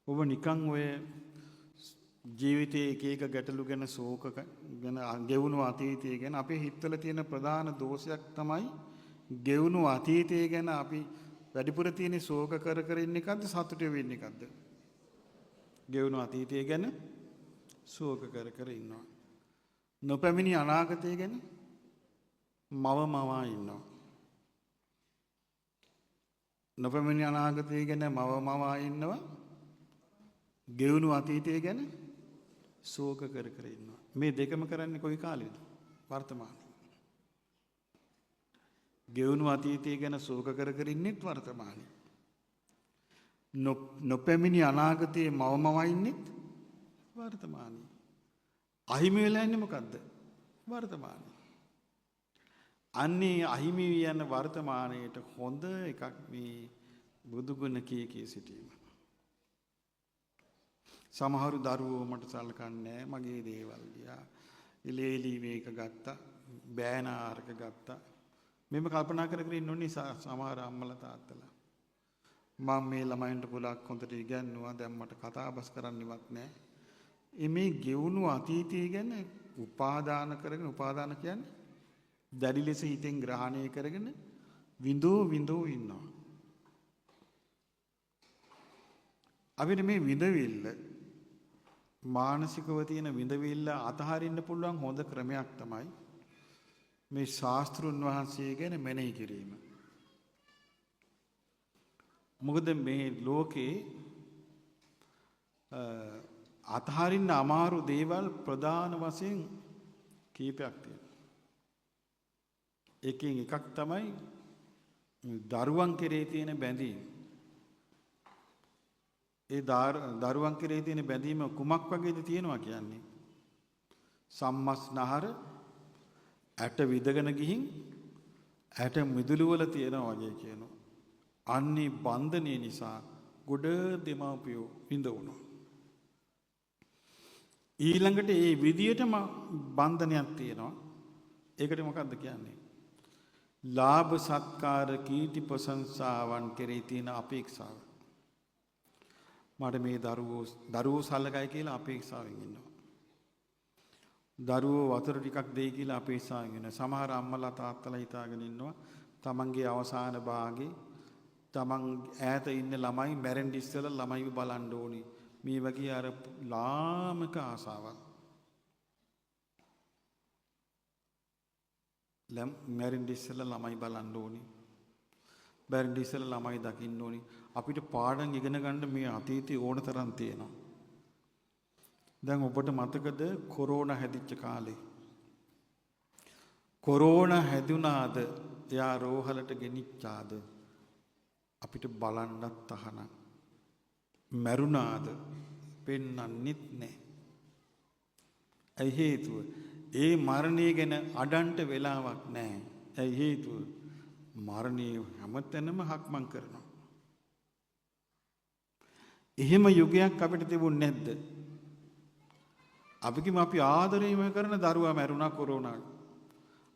ඔබ නිකන් ඔය ජීවිතයේ එක එක ගැටලු ගැන ශෝක ගැන ගෙවුණු අතීතය ගැන අපේ හිතවල තියෙන ප්‍රධාන දෝෂයක් තමයි ගෙවුණු අතීතය ගැන අපි වැඩිපුර තියෙන ශෝක කර කර ඉන්න එකක්ද සතුට වෙන්න එකක්ද? ගෙවුණු අතීතය ගැන ශෝක කර කර ඉන්නවා. නොපැමිණි අනාගතය ගැන මවා ඉන්නවා. නොපැමිණි අනාගතය ගැන මවා ඉන්නවා. ගෙවුණු අතීතය ගැන ශෝක කර කර ඉන්නවා. මේ දෙකම කරන්නේ කොයි කාලෙද? වර්තමානයේ. ගෙවුණු අතීතය ගැන ශෝක කර කර ඉන්නෙත් වර්තමානයේ. නොපැමිණි අනාගතයේ මවා ඉන්නෙත් වර්තමානයේ. අහිමි වෙලා ඉන්නේ මොකද්ද? වර්තමානයේ. අන්නේ අහිමි යන වර්තමානයේට හොඳ එකක් මේ බුදුගුණ කී සිටීම. සමහරු දරුවෝ මට සලකන්නේ මගේ දේවල් දිහා. ඉලේලි මේක ගත්තා, බෑනාරක ගත්තා. මෙම කල්පනා කර කර ඉන්න ඕනේ සමහර අම්මලා තාත්තලා. මම මේ ළමයින්ට පුලක් හොඳට ඉගන්නුවා, දැන් මට කතාබස් කරන්නවත් නැහැ. මේ ගෙවුණු අතීතය ගැන උපාදාන කරගෙන, උපාදාන කියන්නේ දැඩි ලෙස හිතෙන් ග්‍රහණය කරගෙන විඳෝ ඉන්නවා. අපිට මේ විඳවිල්ල මානසිකව තියෙන විඳවිල්ල අතහරින්න පුළුවන් හොඳ ක්‍රමයක් තමයි මේ ශාස්ත්‍රුන් වහන්සේ ගැන මෙනෙහි කිරීම. මොකද මේ ලෝකේ අතහරින්න අමාරු දේවල් ප්‍රධාන වශයෙන් කීපයක් තියෙනවා. එකකින් එකක් තමයි දරුවන් කෙරේ තියෙන බැඳීම. ඒ දරුවන් කෙරේ තියෙන බැඳීම කුමක් වගේද තියෙනවා කියන්නේ? සම්මස්නහර ඇට විදගෙන ගිහින් ඇට මිදුළු වල තියෙනවා වගේ කියනවා. අන්නේ බන්ධනය නිසා ගොඩ දෙමාපියෝ විඳවනවා. ඊළඟට ඒ විදියටම බන්ධනයක් තියෙනවා. ඒකට මොකක්ද කියන්නේ? ලාභ සත්කාර කීර්ති ප්‍රශංසාවන් කෙරේ තියෙන අපේක්ෂාව. මට මේ දරුවෝ සල්ලකයි කියලා අපේක්ෂාවෙන් ඉන්නවා. දරුවෝ වතුර ටිකක් දෙයි කියලා අපේක්ෂාවෙන් ඉන්නවා. සමහර අම්මලා තාත්තලා හිතාගෙන ඉන්නවා තමන්ගේ අවසාන භාගේ තමන් ඈත ඉන්න ළමයි මැරෙන්න ඉස්සෙල්ලා ළමයිව බලන්න ඕනි. මේ වගේ අර ලාමක ආසාවක්. මැරෙන්න ඉස්සෙල්ලා ළමයි බලන්න ඕනි. මැරෙන්න ඉස්සෙල්ලා ළමයි දකින්න ඕනි. අපිට පාඩම් ඉගෙන ගන්න මේ අතීතයේ ඕන තරම් තියෙනවා. දැන් ඔබට මතකද කොරෝනා හැදිච්ච කාලේ? කොරෝනා හැදුනාද? එයා රෝහලට ගෙනිච්චාද? අපිට බලන්නත් අහන. මැරුණාද? පෙන්නන්නෙත් නැහැ. ඇයි හේතුව? ඒ මරණය ගැන අඩන්ට වෙලාවක් නැහැ. ඇයි හේතුව? මරණය හැමතැනම හක්මන් කරනවා. එහෙම යුගයක් අපිට තිබුණ නැද්ද? අපි ආදරේම කරන දරුවා මැරුණා කොරෝනා.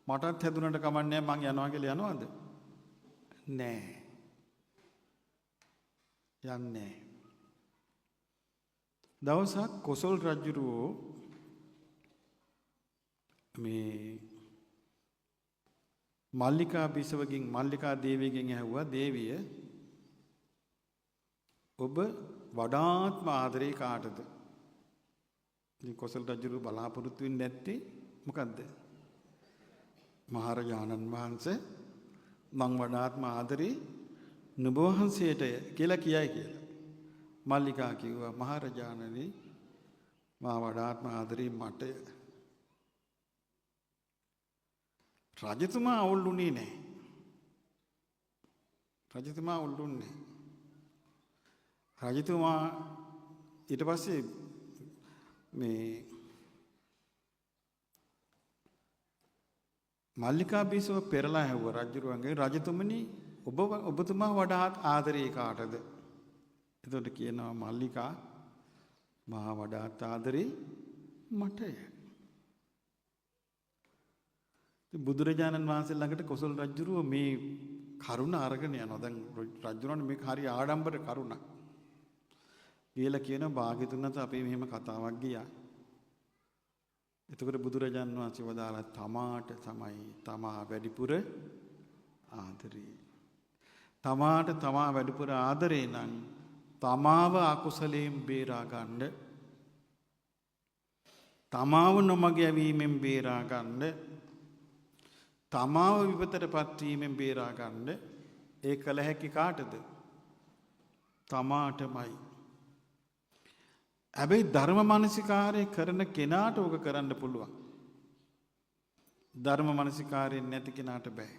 මටත් හැදුනට කමන්නේ මං යනවා කියලා යනවද? නෑ. යන්නේ. දවසක් කොසල් රජුරෝ මේ මල්ලිකා බිසවගෙන් මල්ලිකා දේවියගෙන් ඇහුවා, දේවිය ඔබ වඩාත්ම ආදරේ කාටද? ඉතින් කොසල් රජු බලාපොරොත්තු වෙන්නේ නැත්තේ මොකද්ද? මහරජාණන් වහන්සේ මං වඩාත්ම ආදරේ නුඹ වහන්සේට කියලා කියයි කියලා. මල්ලිකා කිව්වා, මහරජාණනි මා වඩාත්ම ආදරේ මට. රජතුමා අවුල්ුනේ නැහැ. රජතුමා අවුල්ුන්නේ නැහැ. රජතුමා ඊට පස්සේ මේ මල්ලිකා බිසව පෙරලා ඇහුවා රජුරුවන්ගේ, රජතුමනි ඔබතුමා වඩාත් ආදරේ කාටද? එතකොට කියනවා මල්ලිකා මා වඩාත් ආදරේ මටය. බුදුරජාණන් වහන්සේ ළඟට කොසල් රජුරුව මේ කරුණ අරගෙන යනවා. දැන් රජුරවන්ට මේක හරි ආඩම්බර කරුණක්. කියලා කියන භාග්‍යතුන්වත් අපි මෙහෙම කතාවක් ගියා. එතකොට බුදුරජාන් වහන්සේ වදාලා තමාට තමයි තමා වැඩිපුර ආදරේ. තමාට තමා වැඩිපුර ආදරේ නම් තමාව අකුසලයෙන් බේරා ගන්න, තමාව නොමග යැවීමෙන් බේරා ගන්න, තමාව විපතටපත් වීමෙන් බේරා ගන්න ඒ කල හැකි කාටද? තමාටමයි. හැබැයි ධර්ම මානසිකාරය කරන කෙනාට ඕක කරන්න පුළුවන්. ධර්ම මානසිකාරයෙන් නැති කෙනාට බෑ.